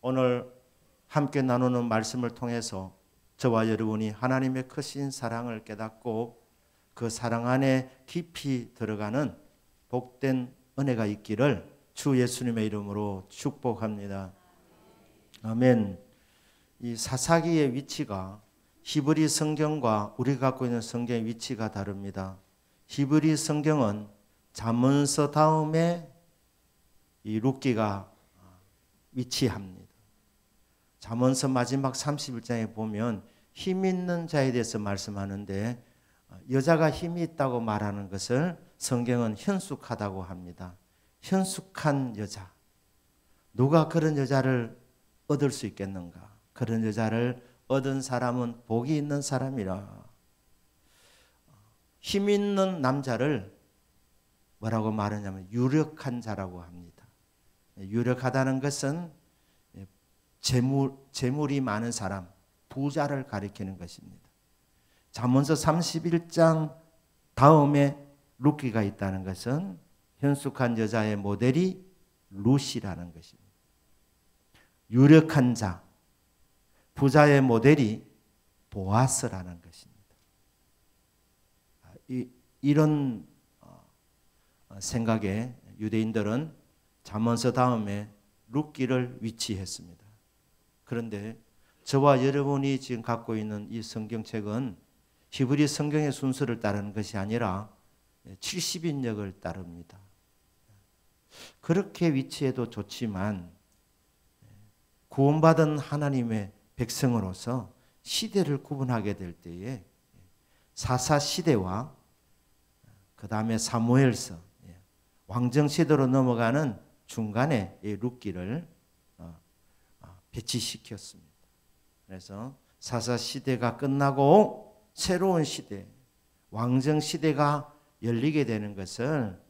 오늘 함께 나누는 말씀을 통해서 저와 여러분이 하나님의 크신 사랑을 깨닫고 그 사랑 안에 깊이 들어가는 복된 은혜가 있기를 주 예수님의 이름으로 축복합니다. 아멘. 이 사사기의 위치가 히브리 성경과 우리가 갖고 있는 성경의 위치가 다릅니다. 히브리 성경은 잠언서 다음에 이 룻기가 위치합니다. 잠언서 마지막 31장에 보면 힘 있는 자에 대해서 말씀하는데 여자가 힘이 있다고 말하는 것을 성경은 현숙하다고 합니다. 현숙한 여자. 누가 그런 여자를 얻을 수 있겠는가? 그런 여자를 얻은 사람은 복이 있는 사람이라. 힘 있는 남자를 뭐라고 말하냐면 유력한 자라고 합니다. 유력하다는 것은 재물이 많은 사람, 부자를 가리키는 것입니다. 잠언서 31장 다음에 룻기가 있다는 것은 현숙한 여자의 모델이 룻이라는 것입니다. 유력한 자, 부자의 모델이 보아스라는 것입니다. 이런 생각에 유대인들은 잠언서 다음에 룻기를 위치했습니다. 그런데 저와 여러분이 지금 갖고 있는 이 성경책은 히브리 성경의 순서를 따르는 것이 아니라 70인역을 따릅니다. 그렇게 위치해도 좋지만 구원받은 하나님의 백성으로서 시대를 구분하게 될 때에 사사시대와 그 다음에 사무엘서 왕정시대로 넘어가는 중간에 이 룻기를 배치시켰습니다. 그래서 사사시대가 끝나고 새로운 시대, 왕정시대가 열리게 되는 것을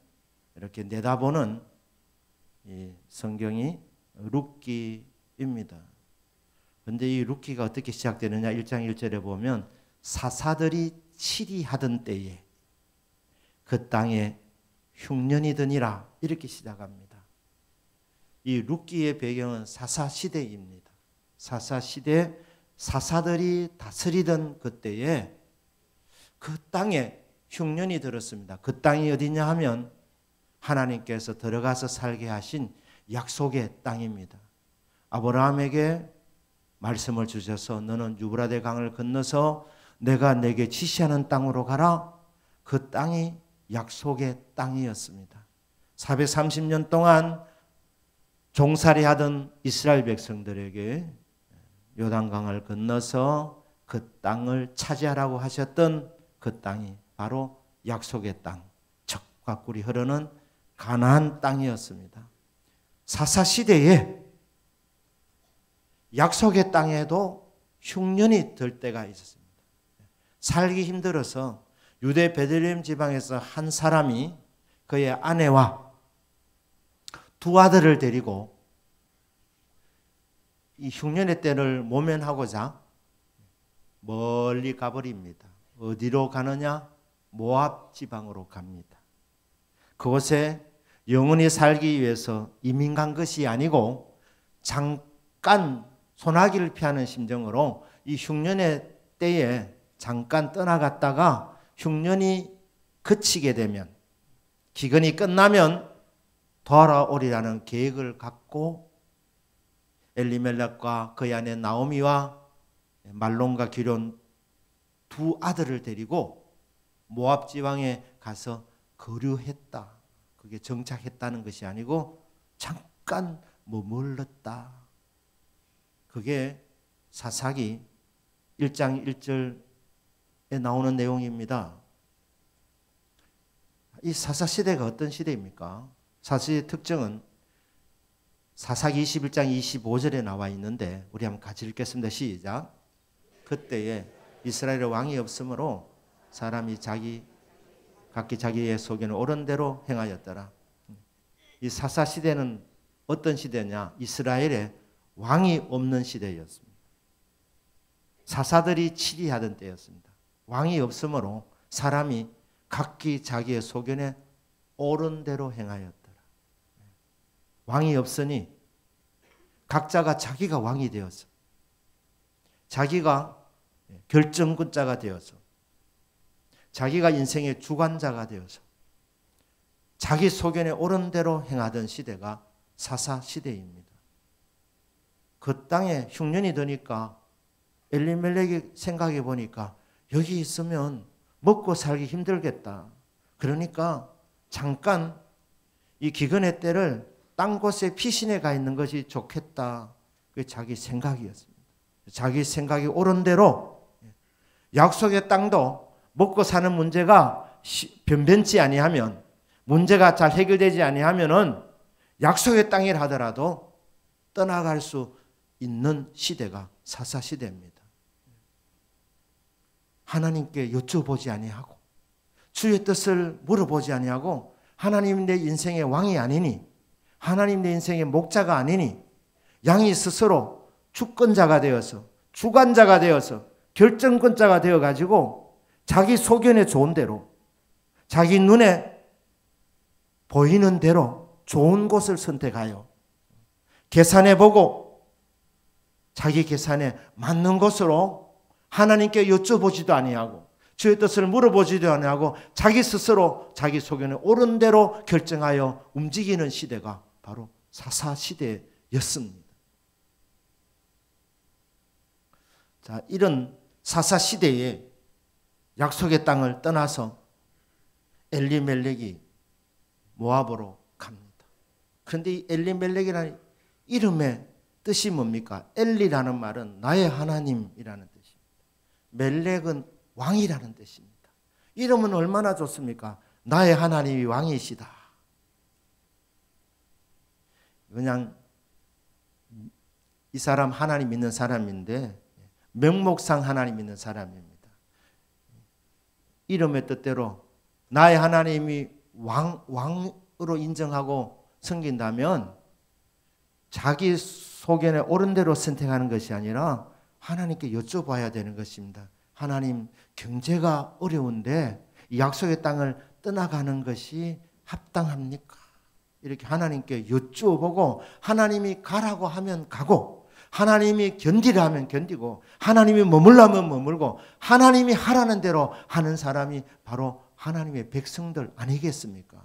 이렇게 내다보는 이 성경이 룻기입니다. 그런데 이 룻기가 어떻게 시작되느냐? 1장 1절에 보면 사사들이 치리하던 때에 그 땅에 흉년이 드니라 이렇게 시작합니다. 이 룻기의 배경은 사사시대입니다. 사사시대 사사들이 다스리던 그때에 그 땅에 흉년이 들었습니다. 그 땅이 어디냐 하면 하나님께서 들어가서 살게 하신 약속의 땅입니다. 아브라함에게 말씀을 주셔서 너는 유브라데 강을 건너서 내가 내게 지시하는 땅으로 가라. 그 땅이 약속의 땅이었습니다. 430년 동안 종살이하던 이스라엘 백성들에게 요단강을 건너서 그 땅을 차지하라고 하셨던 그 땅이 바로 약속의 땅, 젖과 꿀이 흐르는 가나안 땅이었습니다. 사사시대에 약속의 땅에도 흉년이 들 때가 있었습니다. 살기 힘들어서 유대 베들레헴 지방에서 한 사람이 그의 아내와 두 아들을 데리고 이 흉년의 때를 모면하고자 멀리 가버립니다. 어디로 가느냐? 모압 지방으로 갑니다. 그곳에 영원히 살기 위해서 이민 간 것이 아니고 잠깐 소나기를 피하는 심정으로 이 흉년의 때에 잠깐 떠나갔다가 흉년이 그치게 되면 기근이 끝나면 돌아오리라는 계획을 갖고 엘리멜렉과 그의 아내 나오미와 말론과 기럨 두 아들을 데리고 모압 지방에 가서 거류했다. 그게 정착했다는 것이 아니고 잠깐 머물렀다. 그게 사사기 1장 1절에 나오는 내용입니다. 이 사사시대가 어떤 시대입니까? 사사시대의 특징은 사사기 21장 25절에 나와 있는데 우리 한번 같이 읽겠습니다. 시작. 그때에 이스라엘의 왕이 없으므로 사람이 각기 자기의 속에는 옳은 대로 행하였더라. 이 사사시대는 어떤 시대냐? 이스라엘에 왕이 없는 시대였습니다. 사사들이 치리하던 때였습니다. 왕이 없으므로 사람이 각기 자기의 소견에 옳은 대로 행하였더라. 왕이 없으니 각자가 자기가 왕이 되어서, 자기가 결정권자가 되어서, 자기가 인생의 주관자가 되어서 자기 소견에 옳은 대로 행하던 시대가 사사시대입니다. 그 땅에 흉년이 드니까 엘리멜렉이 생각해 보니까 여기 있으면 먹고 살기 힘들겠다. 그러니까 잠깐 이 기근의 때를 딴 곳에 피신해 가 있는 것이 좋겠다. 그게 자기 생각이었습니다. 자기 생각이 옳은 대로 약속의 땅도 먹고 사는 문제가 변변치 아니하면, 문제가 잘 해결되지 아니하면은 약속의 땅이라 하더라도 떠나갈 수 있는 시대가 사사시대입니다. 하나님께 여쭤보지 아니하고 주의 뜻을 물어보지 아니하고 하나님 내 인생의 왕이 아니니, 하나님 내 인생의 목자가 아니니 양이 스스로 주권자가 되어서, 주관자가 되어서, 결정권자가 되어가지고 자기 소견에 좋은 대로, 자기 눈에 보이는 대로 좋은 곳을 선택하여 계산해보고 자기 계산에 맞는 곳으로 하나님께 여쭤보지도 아니하고 주의 뜻을 물어보지도 아니하고 자기 스스로 자기 소견에 옳은 대로 결정하여 움직이는 시대가 바로 사사시대였습니다. 자, 이런 사사시대에 약속의 땅을 떠나서 엘리멜렉이 모압으로 갑니다. 그런데 이 엘리멜렉이라는 이름의 뜻이 뭡니까? 엘리라는 말은 나의 하나님이라는 뜻입니다. 멜렉은 왕이라는 뜻입니다. 이름은 얼마나 좋습니까? 나의 하나님이 왕이시다. 그냥 이 사람 하나님 믿는 사람인데 명목상 하나님 믿는 사람입니다. 이름의 뜻대로 나의 하나님이 왕으로 인정하고 섬긴다면 자기 소견에 옳은 대로 선택하는 것이 아니라 하나님께 여쭤봐야 되는 것입니다. 하나님, 경제가 어려운데 이 약속의 땅을 떠나가는 것이 합당합니까? 이렇게 하나님께 여쭤보고 하나님이 가라고 하면 가고, 하나님이 견디라 하면 견디고, 하나님이 머물라면 머물고, 하나님이 하라는 대로 하는 사람이 바로 하나님의 백성들 아니겠습니까?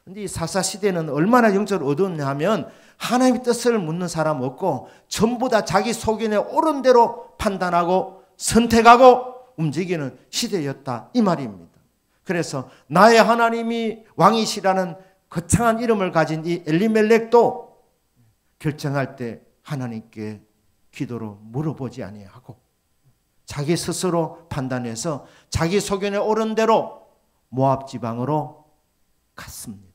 그런데 이 사사시대는 얼마나 영적으로 어두웠냐 하면 하나님의 뜻을 묻는 사람 없고 전부 다 자기 소견에 옳은 대로 판단하고 선택하고 움직이는 시대였다, 이 말입니다. 그래서 나의 하나님이 왕이시라는 거창한 이름을 가진 이 엘리멜렉도 결정할 때 하나님께 기도로 물어보지 아니하고 자기 스스로 판단해서 자기 소견에 옳은 대로 모압 지방으로 갔습니다.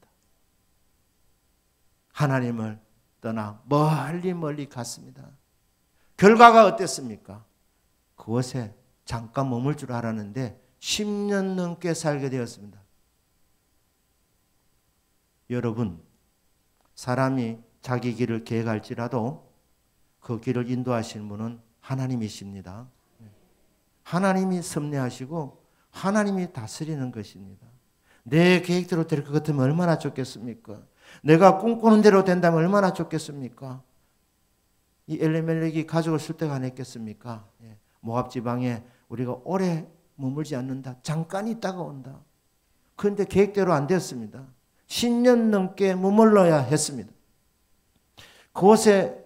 하나님을 떠나 멀리 멀리 갔습니다. 결과가 어땠습니까? 그곳에 잠깐 머물 줄 알았는데 10년 넘게 살게 되었습니다. 여러분, 사람이 자기 길을 계획할지라도 그 길을 인도하시는 분은 하나님이십니다. 하나님이 섭리하시고 하나님이 다스리는 것입니다. 내 계획대로 될 것 같으면 얼마나 좋겠습니까? 내가 꿈꾸는 대로 된다면 얼마나 좋겠습니까? 이 엘리멜렉이 가족을 설득 안 했겠습니까? 모압 지방에 우리가 오래 머물지 않는다. 잠깐 있다가 온다. 그런데 계획대로 안 됐습니다. 10년 넘게 머물러야 했습니다. 그곳에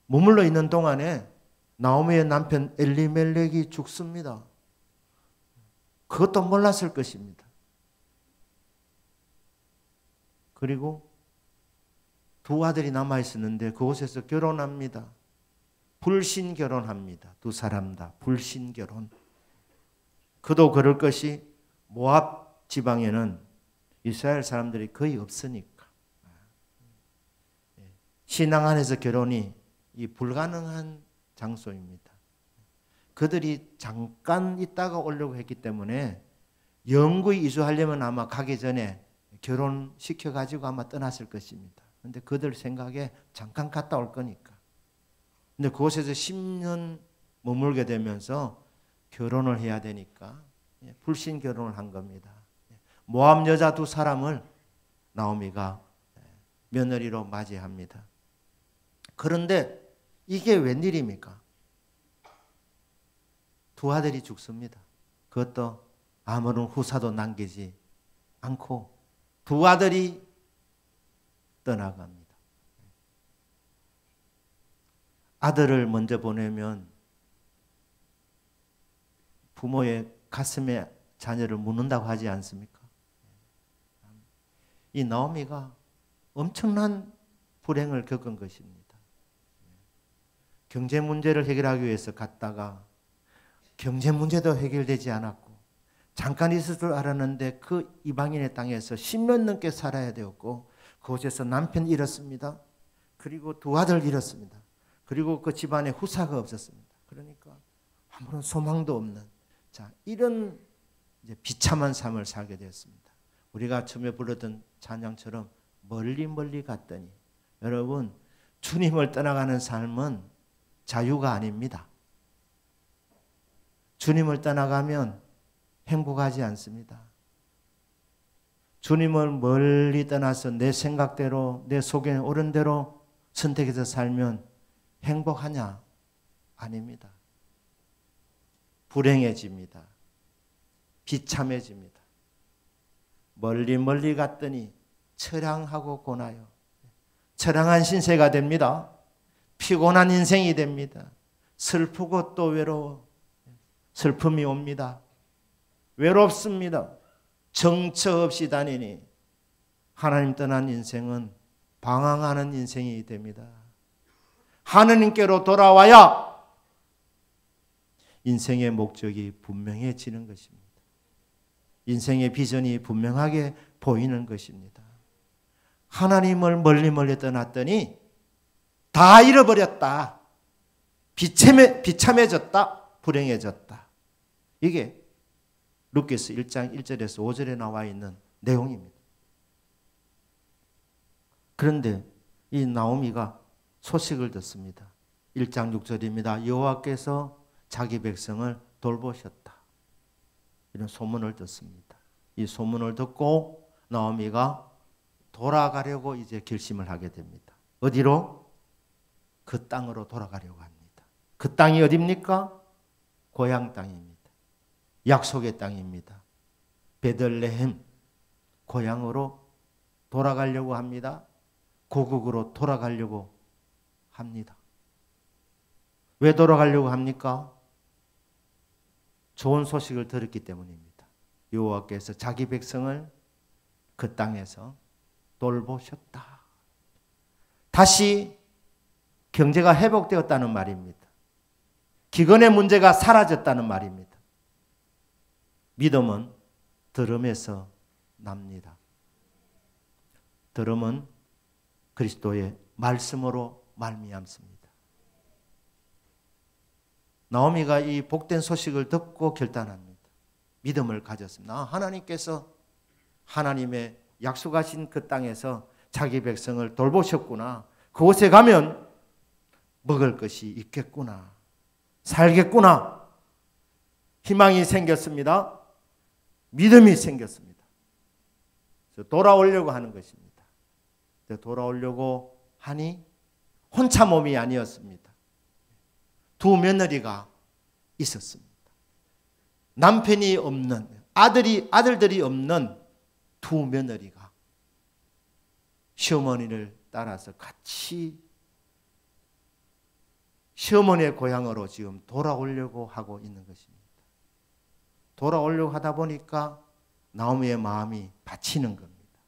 머물러 있는 동안에 나오미의 남편 엘리멜렉이 죽습니다. 그것도 몰랐을 것입니다. 그리고 두 아들이 남아 있었는데 그곳에서 결혼합니다. 불신 결혼합니다. 두 사람 다 불신 결혼. 그도 그럴 것이 모압 지방에는 이스라엘 사람들이 거의 없으니까 신앙 안에서 결혼이 이 불가능한 장소입니다. 그들이 잠깐 있다가 오려고 했기 때문에 영구히 이주하려면 아마 가기 전에 결혼시켜가지고 아마 떠났을 것입니다. 그런데 그들 생각에 잠깐 갔다 올 거니까. 근데 그곳에서 10년 머물게 되면서 결혼을 해야 되니까 불신 결혼을 한 겁니다. 모압 여자 두 사람을 나오미가 며느리로 맞이합니다. 그런데 이게 웬일입니까? 두 아들이 죽습니다. 그것도 아무런 후사도 남기지 않고 두 아들이 떠나갑니다. 아들을 먼저 보내면 부모의 가슴에 자녀를 묻는다고 하지 않습니까? 이 나오미가 엄청난 불행을 겪은 것입니다. 경제 문제를 해결하기 위해서 갔다가 경제 문제도 해결되지 않았고 잠깐 있을 줄 알았는데 그 이방인의 땅에서 10년 넘게 살아야 되었고 그곳에서 남편 잃었습니다. 그리고 두 아들 잃었습니다. 그리고 그 집안에 후사가 없었습니다. 그러니까 아무런 소망도 없는 이런 이제 비참한 삶을 살게 되었습니다. 우리가 처음에 불렀던 찬양처럼 멀리 멀리 갔더니 여러분 주님을 떠나가는 삶은 자유가 아닙니다. 주님을 떠나가면 행복하지 않습니다. 주님을 멀리 떠나서 내 생각대로 내 속에 옳은 대로 선택해서 살면 행복하냐? 아닙니다. 불행해집니다. 비참해집니다. 멀리 멀리 갔더니 처량하고 고나요. 처량한 신세가 됩니다. 피곤한 인생이 됩니다. 슬프고 또 외로워. 슬픔이 옵니다. 외롭습니다. 정처 없이 다니니 하나님 떠난 인생은 방황하는 인생이 됩니다. 하느님께로 돌아와야 인생의 목적이 분명해지는 것입니다. 인생의 비전이 분명하게 보이는 것입니다. 하나님을 멀리 멀리 떠났더니 다 잃어버렸다. 비참해졌다. 불행해졌다. 이게 룻기서 1장 1절에서 5절에 나와 있는 내용입니다. 그런데 이 나오미가 소식을 듣습니다. 1장 6절입니다. 여호와께서 자기 백성을 돌보셨다. 이런 소문을 듣습니다. 이 소문을 듣고 나오미가 돌아가려고 이제 결심을 하게 됩니다. 어디로? 그 땅으로 돌아가려고 합니다. 그 땅이 어디입니까? 고향 땅입니다. 약속의 땅입니다. 베들레헴 고향으로 돌아가려고 합니다. 고국으로 돌아가려고 합니다. 왜 돌아가려고 합니까? 좋은 소식을 들었기 때문입니다. 여호와께서 자기 백성을 그 땅에서 돌보셨다. 다시 경제가 회복되었다는 말입니다. 기근의 문제가 사라졌다는 말입니다. 믿음은 들음에서 납니다. 들음은 그리스도의 말씀으로 말미암습니다. 나오미가 이 복된 소식을 듣고 결단합니다. 믿음을 가졌습니다. 하나님께서 하나님의 약속하신 그 땅에서 자기 백성을 돌보셨구나. 그곳에 가면 먹을 것이 있겠구나. 살겠구나. 희망이 생겼습니다. 믿음이 생겼습니다. 그래서 돌아오려고 하는 것입니다. 돌아오려고 하니 혼자 몸이 아니었습니다. 두 며느리가 있었습니다. 남편이 없는 아들들이 없는 두 며느리가 시어머니를 따라서 같이 시어머니의 고향으로 지금 돌아오려고 하고 있는 것입니다. 돌아오려고 하다 보니까 나오미의 마음이 받치는 겁니다.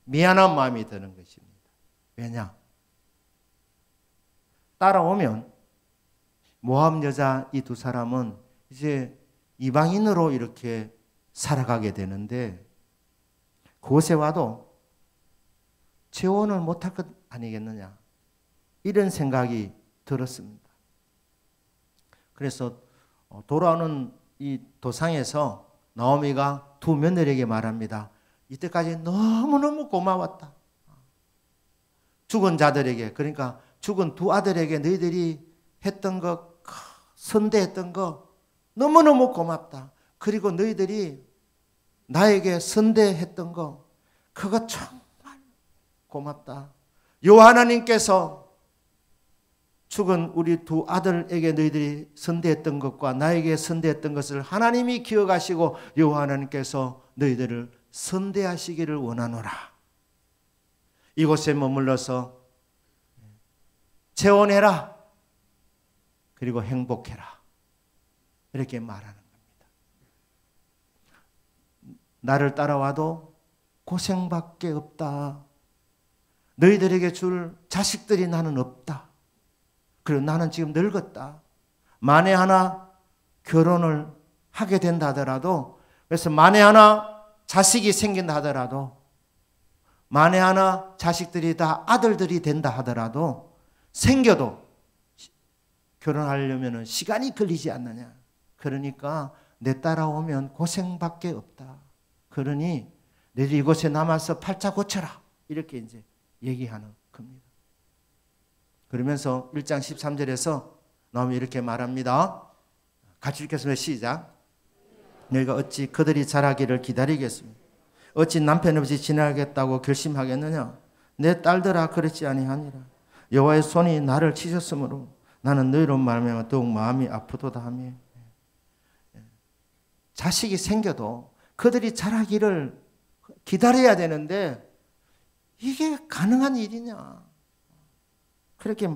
미안한 마음이 드는 것입니다. 왜냐? 따라오면 모압 여자 이 두 사람은 이제 이방인으로 이렇게 살아가게 되는데 그곳에 와도 재혼을 못할 것 아니겠느냐 이런 생각이 들었습니다. 그래서 돌아오는 이 도상에서 나오미가 두 며느리에게 말합니다. 이때까지 너무너무 고마웠다. 죽은 자들에게, 그러니까 죽은 두 아들에게 너희들이 했던 거, 선대했던 거 너무너무 고맙다. 그리고 너희들이 나에게 선대했던 거 그거 정말 고맙다. 여호와 하나님께서 죽은 우리 두 아들에게 너희들이 선대했던 것과 나에게 선대했던 것을 하나님이 기억하시고 여호와 하나님께서 너희들을 선대하시기를 원하노라. 이곳에 머물러서 재혼해라. 그리고 행복해라. 이렇게 말하는 겁니다. 나를 따라와도 고생밖에 없다. 너희들에게 줄 자식들이 나는 없다. 그리고 나는 지금 늙었다. 만에 하나 결혼을 하게 된다 하더라도, 그래서 만에 하나 자식이 생긴다 하더라도, 만에 하나 자식들이 다 아들들이 된다 하더라도, 생겨도 결혼하려면 시간이 걸리지 않느냐. 그러니까 내 따라오면 고생밖에 없다. 그러니 너희들 이곳에 남아서 팔자 고쳐라. 이렇게 이제 얘기하는 겁니다. 그러면서 1장 13절에서 나오면 이렇게 말합니다. 같이 읽겠습니다. 시작. 너희가 어찌 그들이 자라기를 기다리겠습니까? 어찌 남편 없이 지내겠다고 결심하겠느냐? 내 딸들아 그렇지 아니하니라. 여호와의 손이 나를 치셨으므로 나는 너희로 말미암아 더욱 마음이 아프도다 하며. 자식이 생겨도 그들이 자라기를 기다려야 되는데 이게 가능한 일이냐? 그렇게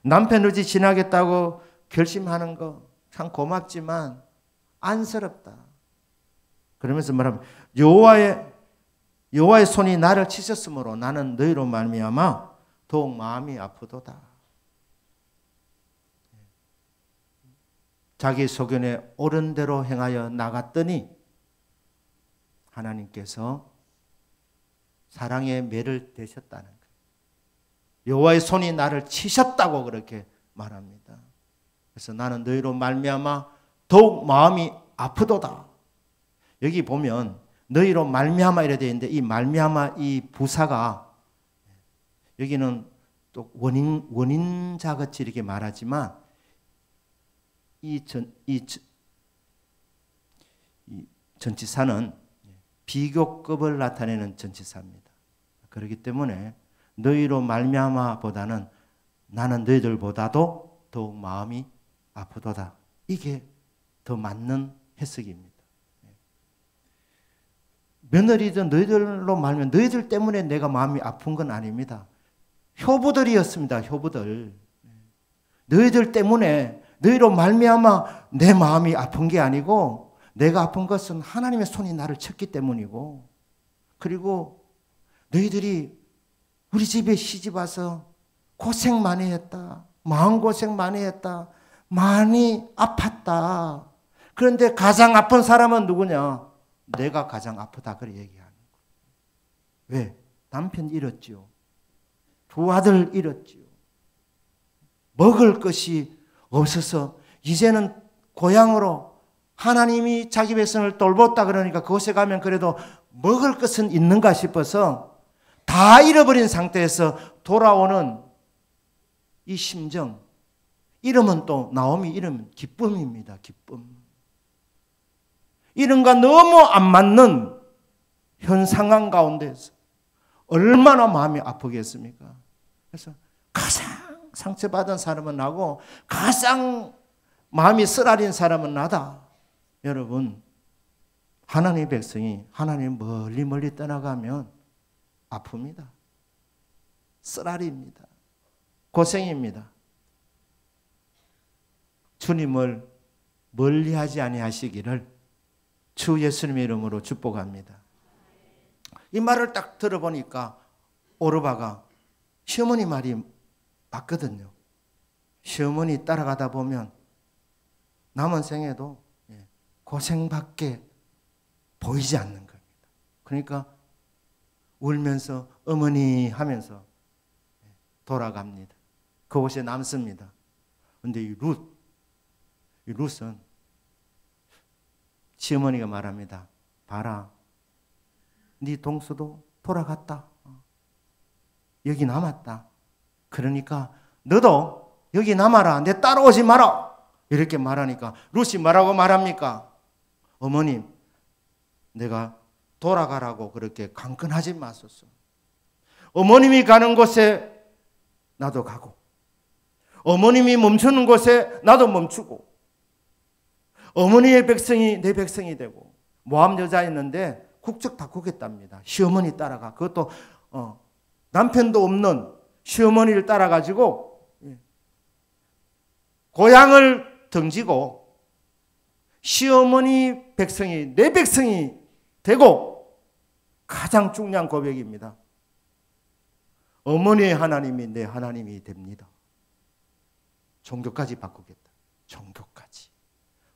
남편 없이 지나겠다고 결심하는 거 참 고맙지만 안쓰럽다. 그러면서 말하면 여호와의 손이 나를 치셨으므로 나는 너희로 말미암아 더욱 마음이 아프도다. 자기 소견에 옳은 대로 행하여 나갔더니 하나님께서 사랑의 매를 대셨다는 거예요. 여호와의 손이 나를 치셨다고 그렇게 말합니다. 그래서 나는 너희로 말미암아 더욱 마음이 아프도다. 여기 보면 너희로 말미암아 이래 되어 있는데 이 말미암아 이 부사가 여기는 또 원인자 같이 이렇게 말하지만 이 전치사는 비교급을 나타내는 전치사입니다. 그렇기 때문에 너희로 말미암아보다는 나는 너희들보다도 더욱 마음이 아프도다. 이게 더 맞는 해석입니다. 며느리든 너희들로 말면 너희들 때문에 내가 마음이 아픈 건 아닙니다. 효부들이었습니다. 효부들. 너희들 때문에 너희로 말미암아 내 마음이 아픈 게 아니고 내가 아픈 것은 하나님의 손이 나를 쳤기 때문이고, 그리고 너희들이 우리 집에 시집 와서 고생 많이 했다. 마음고생 많이 했다. 많이 아팠다. 그런데 가장 아픈 사람은 누구냐? 내가 가장 아프다. 그렇게 얘기하는 거예요. 왜? 남편 잃었지요. 두 아들 잃었지요. 먹을 것이 없어서 이제는 고향으로 하나님이 자기 백성을 돌봤다 그러니까 그곳에 가면 그래도 먹을 것은 있는가 싶어서 다 잃어버린 상태에서 돌아오는 이 심정. 이름은 또 나오미 이름은 기쁨입니다. 기쁨. 이름과 너무 안 맞는 현 상황 가운데서 얼마나 마음이 아프겠습니까? 그래서 가장 상처받은 사람은 나고 가장 마음이 쓰라린 사람은 나다. 여러분, 하나님의 백성이 하나님 멀리 떠나가면 아픕니다. 쓰라립니다. 고생입니다. 주님을 멀리하지 아니하시기를 주 예수님의 이름으로 축복합니다. 이 말을 딱 들어보니까 오르바가 시어머니 말이 맞거든요. 시어머니 따라가다 보면 남은 생에도 고생밖에 보이지 않는 겁니다. 그러니까 울면서 어머니 하면서 돌아갑니다. 그곳에 남습니다. 그런데 이 룻은 시어머니가 말합니다. 봐라, 네 동서도 돌아갔다. 여기 남았다. 그러니까 너도 여기 남아라. 내 따라오지 마라. 이렇게 말하니까 룻이 뭐라고 말합니까? 어머님, 내가 돌아가라고 그렇게 강권하지 마소서. 어머님이 가는 곳에 나도 가고 어머님이 멈추는 곳에 나도 멈추고, 어머니의 백성이 내 백성이 되고, 모함 여자였는데 국적 바꾸겠답니다. 시어머니 따라가. 그것도 남편도 없는 시어머니를 따라가지고 고향을 등지고 시어머니 백성이 내 백성이 되고, 가장 중요한 고백입니다. 어머니의 하나님이 내 하나님이 됩니다. 종교까지 바꾸겠다. 종교까지.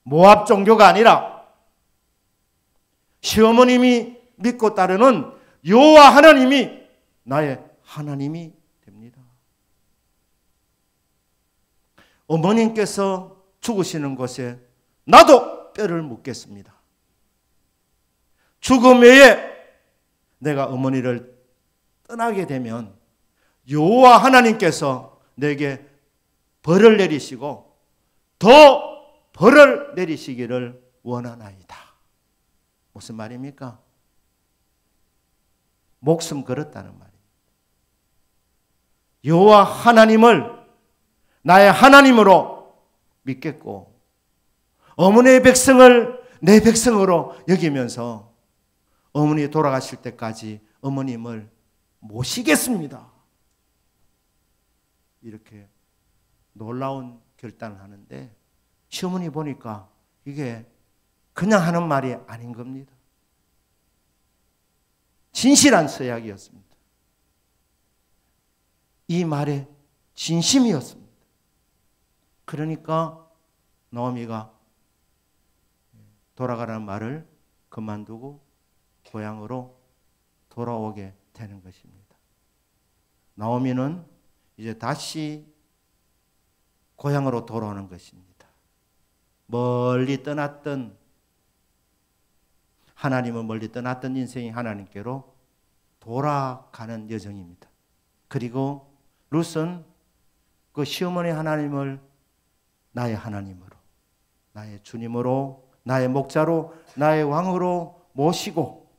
모압 종교가 아니라 시어머님이 믿고 따르는 여호와 하나님이 나의 하나님이 됩니다. 어머님께서 죽으시는 곳에 나도 뼈를 묻겠습니다. 죽음 외에 내가 어머니를 떠나게 되면 여호와 하나님께서 내게 벌을 내리시고 더 벌을 내리시기를 원하나이다. 무슨 말입니까? 목숨 걸었다는 말입니다. 여호와 하나님을 나의 하나님으로 믿겠고, 어머니의 백성을 내 백성으로 여기면서 어머니 돌아가실 때까지 어머님을 모시겠습니다. 이렇게 놀라운 결단을 하는데, 시어머니 보니까 이게 그냥 하는 말이 아닌 겁니다. 진실한 서약이었습니다. 이 말에 진심이었습니다. 그러니까 나오미가 돌아가라는 말을 그만두고 고향으로 돌아오게 되는 것입니다. 나오미는 이제 다시 고향으로 돌아오는 것입니다. 멀리 떠났던, 하나님을 멀리 떠났던 인생이 하나님께로 돌아가는 여정입니다. 그리고 룻은 그 시어머니 하나님을 나의 하나님으로, 나의 주님으로, 나의 목자로, 나의 왕으로 모시고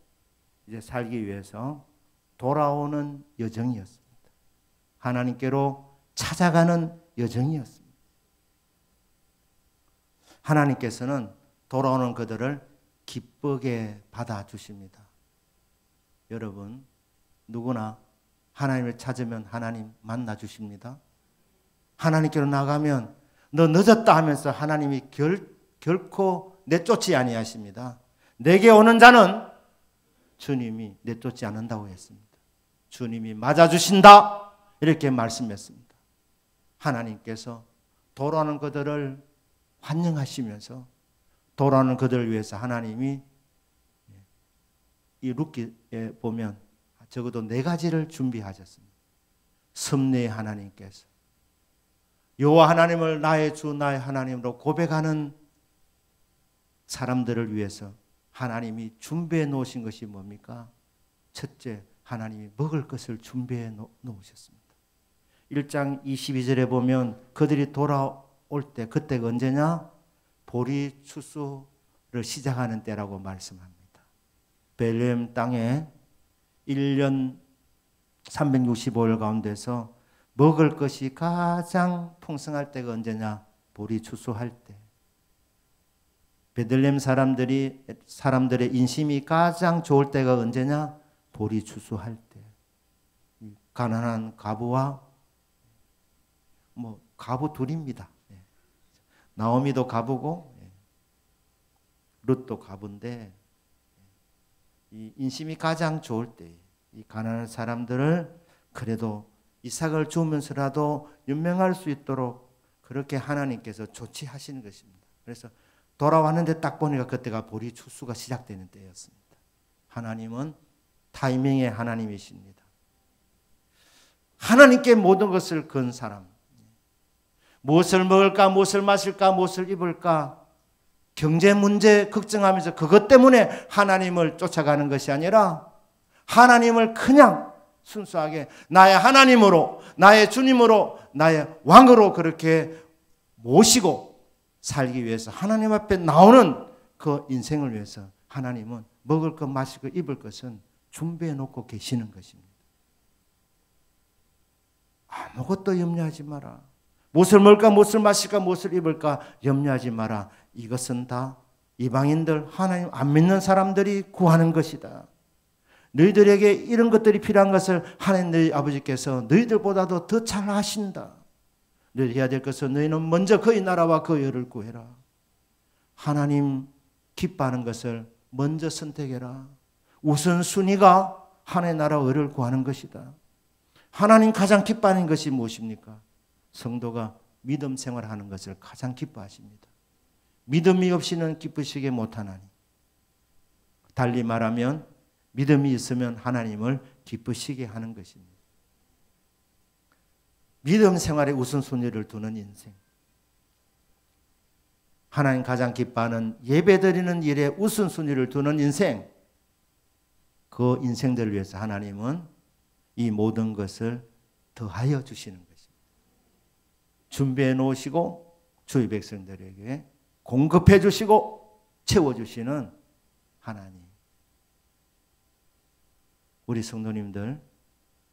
이제 살기 위해서 돌아오는 여정이었습니다. 하나님께로 찾아가는 여정이었습니다. 하나님께서는 돌아오는 그들을 기쁘게 받아주십니다. 여러분, 누구나 하나님을 찾으면 하나님 만나주십니다. 하나님께로 나가면 너 늦었다 하면서 하나님이 결코 내쫓지 아니하십니다. 내게 오는 자는 주님이 내쫓지 않는다고 했습니다. 주님이 맞아주신다 이렇게 말씀했습니다. 하나님께서 돌아오는 그들을 환영하시면서 돌아오는 그들을 위해서 하나님이 이 룻기에 보면 적어도 4가지를 준비하셨습니다. 섭리의 하나님께서 여호와 하나님을 나의 주 나의 하나님으로 고백하는 사람들을 위해서 하나님이 준비해 놓으신 것이 뭡니까? 첫째, 하나님이 먹을 것을 준비해 놓으셨습니다. 1장 22절에 보면 그들이 돌아올 때, 그때가 언제냐? 보리 추수를 시작하는 때라고 말씀합니다. 베들레헴 땅에 1년 365일 가운데서 먹을 것이 가장 풍성할 때가 언제냐? 보리 추수할 때. 베들레헴 사람들의 인심이 가장 좋을 때가 언제냐? 보리 추수할 때. 가난한 과부와 과부 둘입니다. 나오미도 과부고 룻도 과부인데, 이 인심이 가장 좋을 때 이 가난한 사람들을 그래도 이삭을 주면서라도 연명할 수 있도록 그렇게 하나님께서 조치하시는 것입니다. 그래서 돌아왔는데 딱 보니까 그때가 보리 추수가 시작되는 때였습니다. 하나님은 타이밍의 하나님이십니다. 하나님께 모든 것을 건 사람, 무엇을 먹을까, 무엇을 마실까, 무엇을 입을까, 경제 문제 걱정하면서 그것 때문에 하나님을 쫓아가는 것이 아니라 하나님을 그냥 순수하게 나의 하나님으로, 나의 주님으로, 나의 왕으로 그렇게 모시고 살기 위해서 하나님 앞에 나오는 그 인생을 위해서 하나님은 먹을 것, 마실 것, 입을 것은 준비해 놓고 계시는 것입니다. 아무것도 염려하지 마라. 무엇을 먹을까, 무엇을 마실까, 무엇을 입을까 염려하지 마라. 이것은 다 이방인들, 하나님 안 믿는 사람들이 구하는 것이다. 너희들에게 이런 것들이 필요한 것을 하나님 너희 아버지께서 너희들보다도 더 잘 아신다. 너희 해야 될 것은 너희는 먼저 그의 나라와 그의 의를 구해라. 하나님 기뻐하는 것을 먼저 선택해라. 우선순위가 하나님의 나라와 의를 구하는 것이다. 하나님 가장 기뻐하는 것이 무엇입니까? 성도가 믿음 생활하는 것을 가장 기뻐하십니다. 믿음이 없이는 기쁘시게 못하나니. 달리 말하면 믿음이 있으면 하나님을 기쁘시게 하는 것입니다. 믿음 생활에 우선순위를 두는 인생. 하나님 가장 기뻐하는 예배드리는 일에 우선순위를 두는 인생. 그 인생들을 위해서 하나님은 이 모든 것을 더하여 주시는 것입니다. 준비해 놓으시고 주의 백성들에게 공급해 주시고 채워주시는 하나님. 우리 성도님들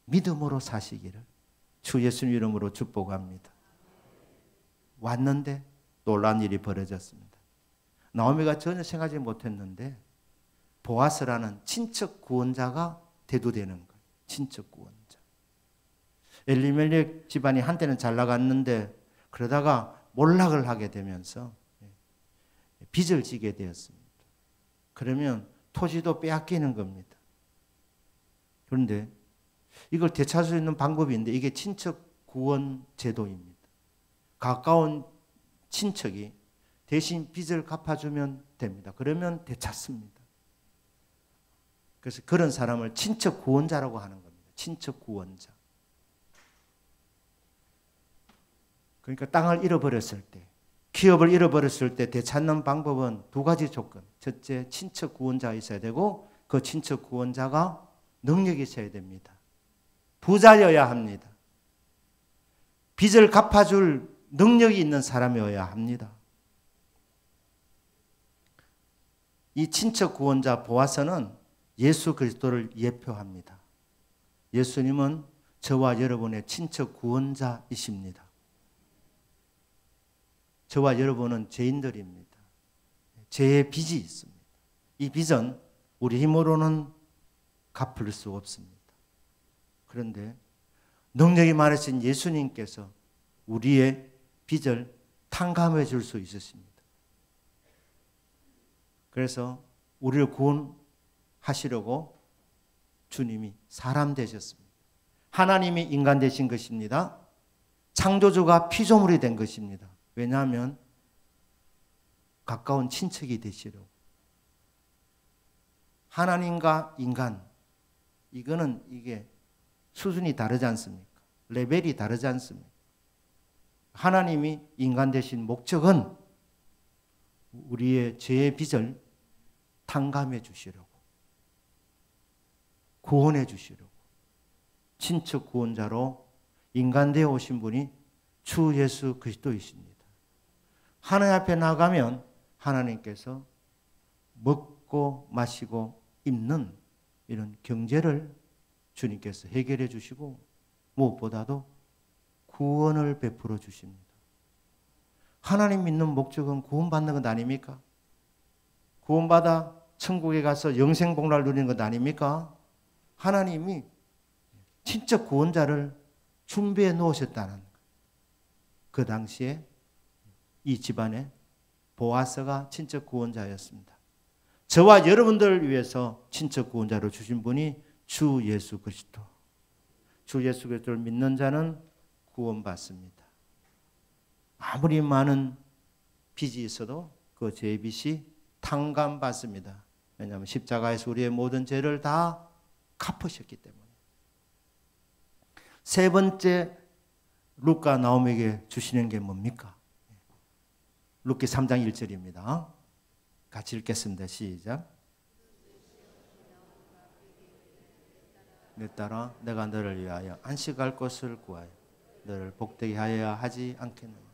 믿음으로 사시기를 주 예수님 이름으로 축복합니다. 왔는데 놀라운 일이 벌어졌습니다. 나오미가 전혀 생각하지 못했는데 보아스라는 친척 구원자가 대두되는 거예요. 친척 구원자. 엘리멜렉 집안이 한때는 잘 나갔는데 그러다가 몰락을 하게 되면서 빚을 지게 되었습니다. 그러면 토지도 빼앗기는 겁니다. 그런데 이걸 되찾을 수 있는 방법인데 이게 친척 구원 제도입니다. 가까운 친척이 대신 빚을 갚아주면 됩니다. 그러면 되찾습니다. 그래서 그런 사람을 친척 구원자라고 하는 겁니다. 친척 구원자. 그러니까 땅을 잃어버렸을 때, 기업을 잃어버렸을 때 되찾는 방법은 두 가지 조건. 첫째, 친척 구원자가 있어야 되고 그 친척 구원자가 능력이 있어야 됩니다. 부자여야 합니다. 빚을 갚아줄 능력이 있는 사람이어야 합니다. 이 친척 구원자 보아스는 예수 그리스도를 예표합니다. 예수님은 저와 여러분의 친척 구원자이십니다. 저와 여러분은 죄인들입니다. 죄의 빚이 있습니다. 이 빚은 우리 힘으로는 갚을 수 없습니다. 그런데 능력이 많으신 예수님께서 우리의 빚을 탕감해 줄 수 있으십니다. 그래서 우리를 구원하시려고 주님이 사람 되셨습니다. 하나님이 인간 되신 것입니다. 창조주가 피조물이 된 것입니다. 왜냐하면 가까운 친척이 되시려고. 하나님과 인간, 이게 수준이 다르지 않습니까? 레벨이 다르지 않습니까? 하나님이 인간 되신 목적은 우리의 죄의 빚을 탕감해 주시려고, 구원해 주시려고, 친척 구원자로 인간 되어 오신 분이 주 예수 그리스도이십니다. 하나님 앞에 나가면 하나님께서 먹고 마시고 입는 이런 경제를 주님께서 해결해 주시고 무엇보다도 구원을 베풀어 주십니다. 하나님 믿는 목적은 구원받는 것 아닙니까? 구원받아 천국에 가서 영생복락을 누리는 것 아닙니까? 하나님이 친척 구원자를 준비해 놓으셨다는 거예요. 그 당시에 이 집안에 보아스가 친척 구원자였습니다. 저와 여러분들을 위해서 친척 구원자로 주신 분이 주 예수 그리스도. 주 예수 그리스도를 믿는 자는 구원받습니다. 아무리 많은 빚이 있어도 그 죄의 빚이 탕감받습니다. 왜냐하면 십자가에서 우리의 모든 죄를 다 갚으셨기 때문에. 세 번째 루카 나오미에게 주시는 게 뭡니까? 루키 3장 1절입니다. 같이 읽겠습니다. 시작. 내 딸아 내가 너를 위하여 안식할 곳을 구하여 너를 복되게 하여야 하지 않겠느냐.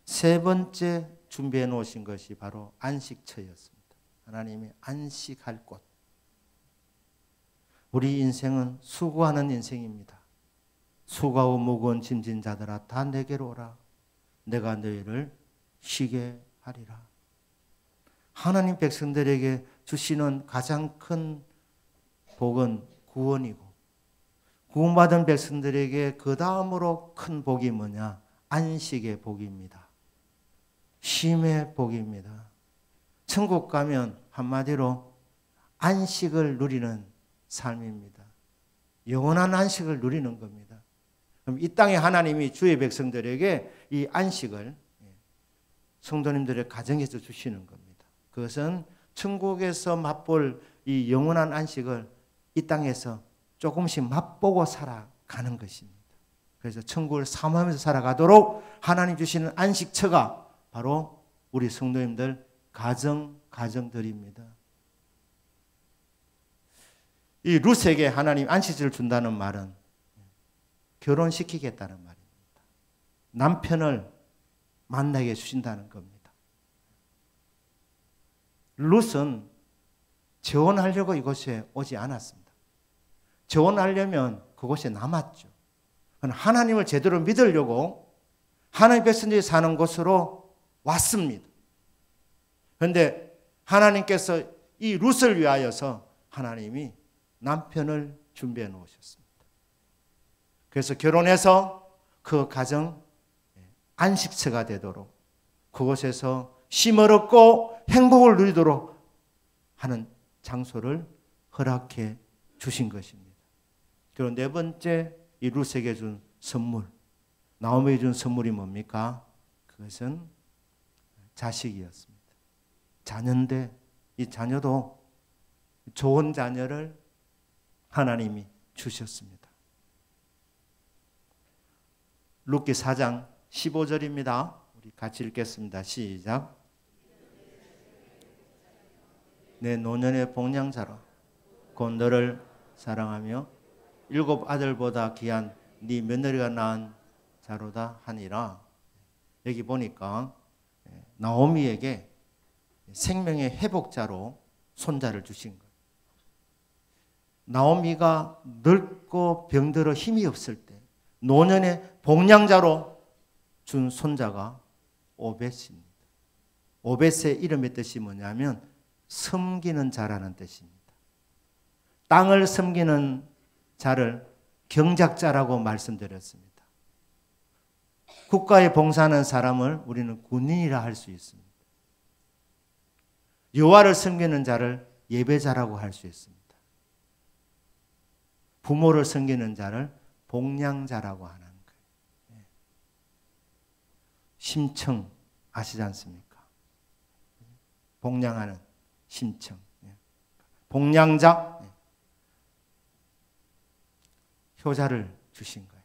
세 번째 준비해 놓으신 것이 바로 안식처였습니다. 하나님이 안식할 곳. 우리 인생은 수고하는 인생입니다. 수고하고 무거운 짐진 자들아 다 내게로 오라. 내가 너희를 쉬게 하리라. 하나님 백성들에게 주시는 가장 큰 복은 구원이고, 구원받은 백성들에게 그 다음으로 큰 복이 뭐냐? 안식의 복입니다. 쉼의 복입니다. 천국 가면 한마디로 안식을 누리는 삶입니다. 영원한 안식을 누리는 겁니다. 그럼 이 땅에 하나님이 주의 백성들에게 이 안식을 성도님들의 가정에서 주시는 겁니다. 그것은 천국에서 맛볼 이 영원한 안식을 이 땅에서 조금씩 맛보고 살아가는 것입니다. 그래서 천국을 사모하면서 살아가도록 하나님 주시는 안식처가 바로 우리 성도님들 가정들입니다. 이 룻에게 하나님 안식처를 준다는 말은 결혼시키겠다는 말입니다. 남편을 만나게 주신다는 겁니다. 룻은 재혼하려고 이곳에 오지 않았습니다. 재혼하려면 그곳에 남았죠. 하나님을 제대로 믿으려고 하나님 백성들이 사는 곳으로 왔습니다. 그런데 하나님께서 이 룻을 위하여서 하나님이 남편을 준비해 놓으셨습니다. 그래서 결혼해서 그 가정 안식처가 되도록 그곳에서 쉼을 얻고 행복을 누리도록 하는 장소를 허락해 주신 것입니다. 그리고 네 번째 이 룻에게 준 선물, 나오미에게 준 선물이 뭡니까? 그것은 자식이었습니다. 자녀인데 이 자녀도 좋은 자녀를 하나님이 주셨습니다. 룻기 4장 15절입니다. 우리 같이 읽겠습니다. 시작. 내 노년의 복량자로 곧 너를 사랑하며 7 아들보다 귀한 네 며느리가 낳은 자로다 하니라. 여기 보니까 나오미에게 생명의 회복자로 손자를 주신 거예요. 나오미가 늙고 병들어 힘이 없을 때 노년의 복량자로 준 손자가 오벳입니다. 오벳의 이름의 뜻이 뭐냐면 섬기는 자라는 뜻입니다. 땅을 섬기는 자를 경작자라고 말씀드렸습니다. 국가에 봉사하는 사람을 우리는 군인이라 할 수 있습니다. 여호와를 섬기는 자를 예배자라고 할 수 있습니다. 부모를 섬기는 자를 복량자라고 하는 거예요. 심청 아시지 않습니까? 복량하는 심청. 복량자, 효자를 주신 거예요.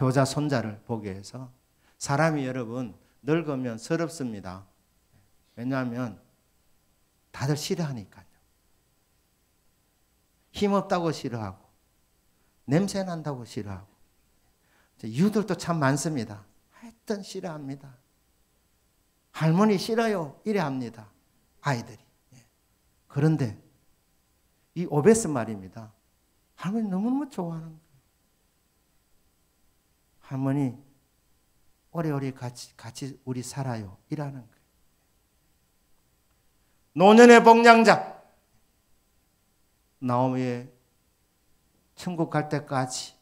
효자 손자를 보게 해서 사람이 여러분 늙으면 서럽습니다. 왜냐하면 다들 싫어하니까요. 힘없다고 싫어하고 냄새 난다고 싫어하고 이유들도 참 많습니다. 하여튼 싫어합니다. 할머니 싫어요. 이래 합니다. 아이들이. 그런데 이 오벳은 말입니다. 할머니 너무너무 좋아하는 거예요. 할머니 오래오래 같이 우리 살아요. 이라는 거예요. 노년의 복량자. 나오미의 천국 갈 때까지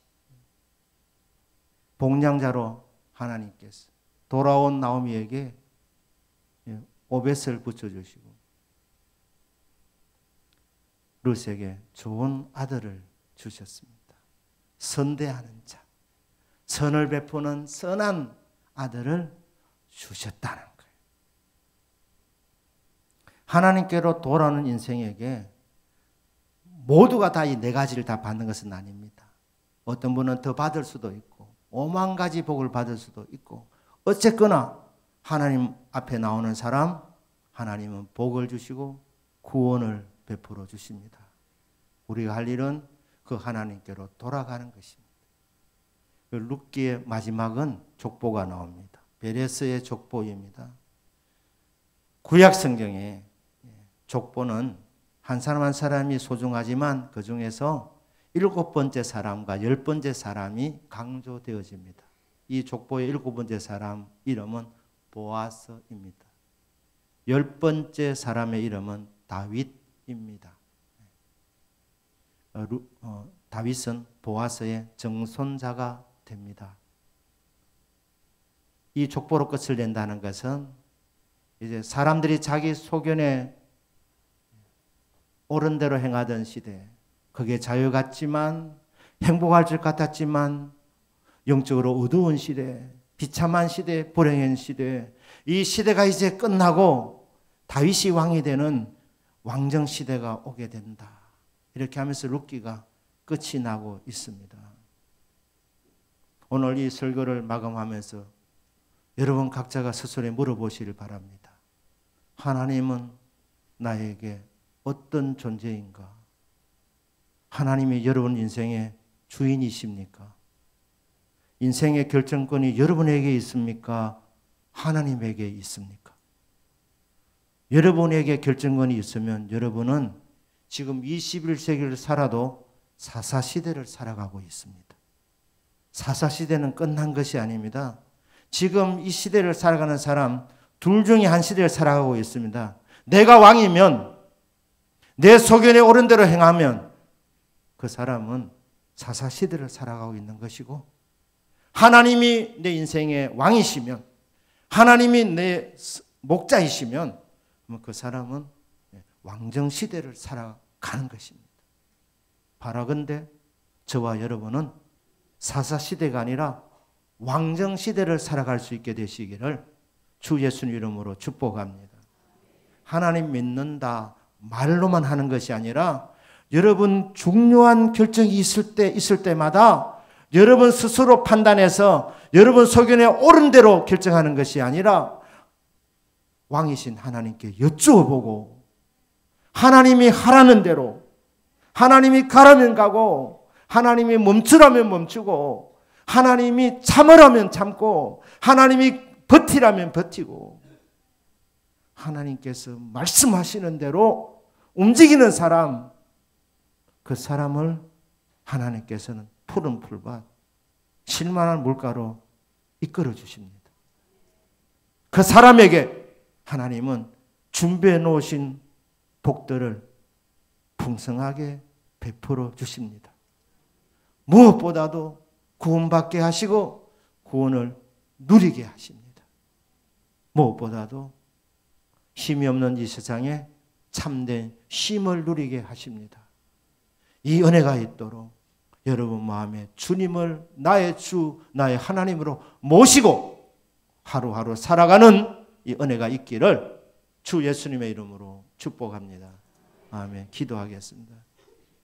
복량자로 하나님께서 돌아온 나오미에게 오벳을 붙여주시고 룻에게 좋은 아들을 주셨습니다. 선대하는 자, 선을 베푸는 선한 아들을 주셨다는 거예요. 하나님께로 돌아오는 인생에게 모두가 다 이 네 가지를 다 받는 것은 아닙니다. 어떤 분은 더 받을 수도 있고 5만 가지 복을 받을 수도 있고 어쨌거나 하나님 앞에 나오는 사람 하나님은 복을 주시고 구원을 베풀어 주십니다. 우리가 할 일은 그 하나님께로 돌아가는 것입니다. 룻기의 마지막은 족보가 나옵니다. 베레스의 족보입니다. 구약 성경에 족보는 한 사람 한 사람이 소중하지만 그 중에서 7번째 사람과 10번째 사람이 강조되어집니다. 이 족보의 7번째 사람 이름은 보아스입니다. 10번째 사람의 이름은 다윗입니다. 다윗은 보아스의 정손자가 됩니다. 이 족보로 끝을 낸다는 것은 이제 사람들이 자기 소견에 옳은 대로 행하던 시대, 그게 자유 같지만 행복할 줄 같았지만 영적으로 어두운 시대, 비참한 시대, 불행한 시대, 이 시대가 이제 끝나고 다윗이 왕이 되는 왕정 시대가 오게 된다. 이렇게 하면서 룻기가 끝이 나고 있습니다. 오늘 이 설교를 마감하면서 여러분 각자가 스스로 물어보시길 바랍니다. 하나님은 나에게 어떤 존재인가? 하나님이 여러분 인생의 주인이십니까? 인생의 결정권이 여러분에게 있습니까? 하나님에게 있습니까? 여러분에게 결정권이 있으면 여러분은 지금 21세기를 살아도 사사시대를 살아가고 있습니다. 사사시대는 끝난 것이 아닙니다. 지금 이 시대를 살아가는 사람 둘 중에 한 시대를 살아가고 있습니다. 내가 왕이면, 내 소견에 옳은 대로 행하면 그 사람은 사사시대를 살아가고 있는 것이고, 하나님이 내 인생의 왕이시면, 하나님이 내 목자이시면 그 사람은 왕정시대를 살아가는 것입니다. 바라건대 저와 여러분은 사사시대가 아니라 왕정시대를 살아갈 수 있게 되시기를 주 예수님 이름으로 축복합니다. 하나님 믿는다 말로만 하는 것이 아니라 여러분 중요한 결정이 있을 때마다 여러분 스스로 판단해서 여러분 소견에 옳은 대로 결정하는 것이 아니라 왕이신 하나님께 여쭈어보고 하나님이 하라는 대로, 하나님이 가라면 가고, 하나님이 멈추라면 멈추고, 하나님이 참으라면 참고, 하나님이 버티라면 버티고, 하나님께서 말씀하시는 대로 움직이는 사람, 그 사람을 하나님께서는 푸른 풀밭, 실만한 물가로 이끌어 주십니다. 그 사람에게 하나님은 준비해 놓으신 복들을 풍성하게 베풀어 주십니다. 무엇보다도 구원받게 하시고 구원을 누리게 하십니다. 무엇보다도 힘이 없는 이 세상에 참된 쉼을 누리게 하십니다. 이 은혜가 있도록 여러분 마음에 주님을 나의 주, 나의 하나님으로 모시고 하루하루 살아가는 이 은혜가 있기를 주 예수님의 이름으로 축복합니다. 아멘. 기도하겠습니다.